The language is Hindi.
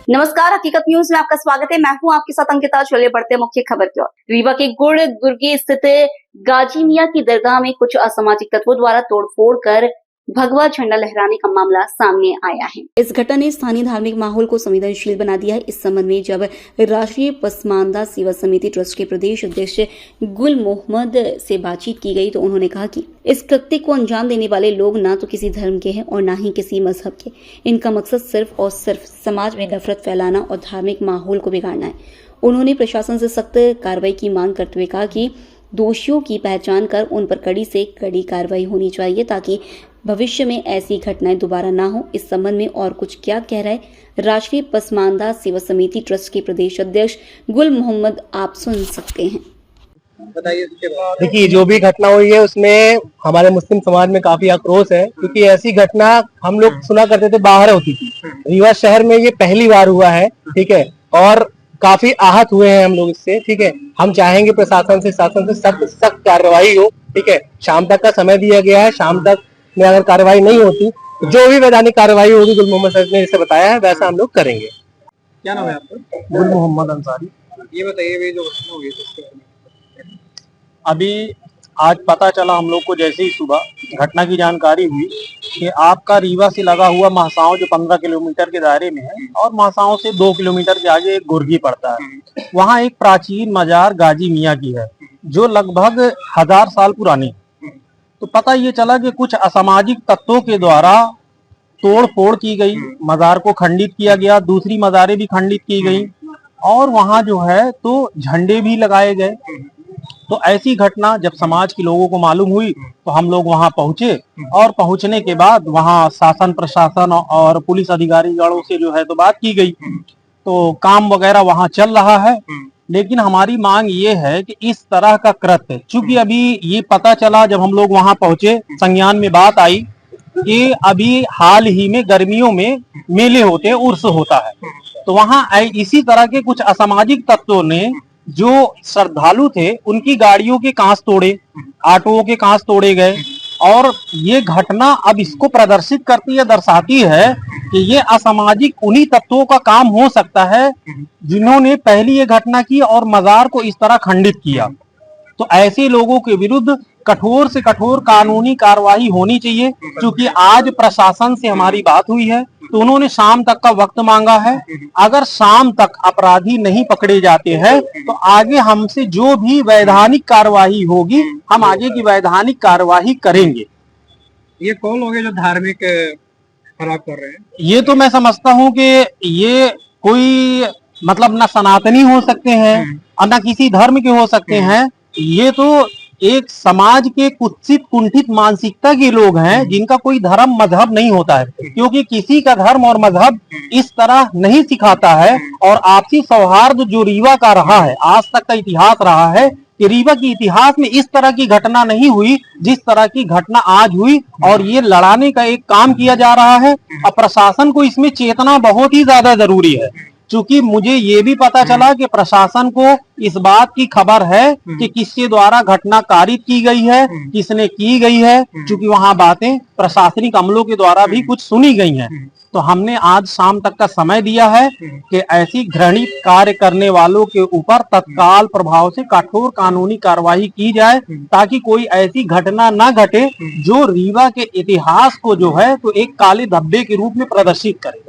नमस्कार, हकीकत न्यूज में आपका स्वागत है। मैं हूं आपके साथ अंकिता। चलिए बढ़ते हैं मुख्य खबर की ओर। रीवा के गुड़ दुर्गे स्थित गाजी मियां की दरगाह में कुछ असामाजिक तत्वों द्वारा तोड़फोड़ कर भगवा झंडा लहराने का मामला सामने आया है। इस घटना ने स्थानीय धार्मिक माहौल को संवेदनशील बना दिया है। इस संबंध में जब राष्ट्रीय पसमानदा सेवा समिति ट्रस्ट के प्रदेश अध्यक्ष गुल मोहम्मद से बातचीत की गई तो उन्होंने कहा कि इस कृत्य को अंजाम देने वाले लोग ना तो किसी धर्म के हैं और ना ही किसी मजहब के। इनका मकसद सिर्फ और सिर्फ समाज में नफरत फैलाना और धार्मिक माहौल को बिगाड़ना है। उन्होंने प्रशासन से सख्त कार्रवाई की मांग करते हुए कहा कि दोषियों की पहचान कर उन पर कड़ी से कड़ी कार्रवाई होनी चाहिए ताकि भविष्य में ऐसी घटनाएं दोबारा ना हो। इस संबंध में और कुछ क्या कह रहे राष्ट्रीय पसमानदा सेवा समिति ट्रस्ट के प्रदेश अध्यक्ष गुल मोहम्मद, आप सुन सकते हैं। बताइए। देखिए, जो भी घटना हुई है उसमें हमारे मुस्लिम समाज में काफी आक्रोश है, क्योंकि ऐसी घटना हम लोग सुना करते थे बाहर होती थी। रीवा शहर में ये पहली बार हुआ है, ठीक है, और काफी आहत हुए हैं हम लोग इससे, ठीक है। हम चाहेंगे प्रशासन से सख्त कार्रवाई हो, ठीक है। शाम तक का समय दिया गया है, शाम तक में अगर कार्रवाई नहीं होती तो जो भी वैधानिक कार्रवाई होगी, गुल मोहम्मद सर ने जैसे बताया है वैसा हम लोग करेंगे। क्या नाम है आपका? गुल मोहम्मद अंसारी। ये बताइए, जो घटना हुई है अभी आज पता चला हम लोग को, जैसे ही सुबह घटना की जानकारी हुई कि आपका रीवा से लगा हुआ महासाओं जो 15 किलोमीटर के दायरे में है और महासाओं से 2 किलोमीटर के आगे एक गुर्गी पड़ता है, वहाँ एक प्राचीन मजार गाजी मियां की है जो लगभग 1000 साल पुरानी। तो पता ये चला कि कुछ असामाजिक तत्वों के द्वारा तोड़ फोड़ की गई, मजार को खंडित किया गया, दूसरी मजारें भी खंडित की गई और वहाँ जो है तो झंडे भी लगाए गए। तो ऐसी घटना जब समाज के लोगों को मालूम हुई तो हम लोग वहां पहुंचे और पहुंचने के बाद वहां शासन प्रशासन और पुलिस अधिकारीगणों से जो है तो बात की गई। तो काम वगैरह वहां चल रहा है, लेकिन हमारी मांग ये है कि इस तरह का कृत्य, चूंकि अभी ये पता चला जब हम लोग वहां पहुंचे, संज्ञान में बात आई कि अभी हाल ही में गर्मियों में मेले होते हैं, उर्स होता है, तो वहां इसी तरह के कुछ असामाजिक तत्वों ने जो श्रद्धालु थे उनकी गाड़ियों के कांच तोड़े, ऑटोओं के कांच तोड़े गए। और ये घटना अब इसको प्रदर्शित करती है, दर्शाती है कि ये असामाजिक उन्हीं तत्वों का काम हो सकता है जिन्होंने पहली ये घटना की और मजार को इस तरह खंडित किया। तो ऐसे लोगों के विरुद्ध कठोर से कठोर कानूनी कार्रवाई होनी चाहिए। क्योंकि आज प्रशासन से हमारी बात हुई है तो उन्होंने शाम तक का वक्त मांगा है। अगर शाम तक अपराधी नहीं पकड़े जाते हैं तो आगे हमसे जो भी वैधानिक कार्रवाई होगी हम आगे की वैधानिक कार्रवाई करेंगे। ये कौन लोग हैं जो धार्मिक खराब कर रहे हैं? ये तो मैं समझता हूँ कि ये कोई मतलब ना सनातनी हो सकते हैं और ना किसी धर्म के हो सकते हैं। ये तो एक समाज के कुत्सित कुंठित मानसिकता के लोग हैं जिनका कोई धर्म मजहब नहीं होता है, क्योंकि किसी का धर्म और मजहब इस तरह नहीं सिखाता है। और आपसी सौहार्द जो रीवा का रहा है, आज तक का इतिहास रहा है कि रीवा के इतिहास में इस तरह की घटना नहीं हुई जिस तरह की घटना आज हुई। और ये लड़ाने का एक काम किया जा रहा है और प्रशासन को इसमें चेतना बहुत ही ज्यादा जरूरी है। चूंकि मुझे ये भी पता चला कि प्रशासन को इस बात की खबर है कि किसके द्वारा घटना कारित की गई है, किसने की गई है, चूंकि वहां बातें प्रशासनिक अमलों के द्वारा भी कुछ सुनी गई हैं। तो हमने आज शाम तक का समय दिया है कि ऐसी घृणित कार्य करने वालों के ऊपर तत्काल प्रभाव से कठोर कानूनी कार्रवाई की जाए ताकि कोई ऐसी घटना न घटे जो रीवा के इतिहास को जो है तो एक काले धब्बे के रूप में प्रदर्शित करे।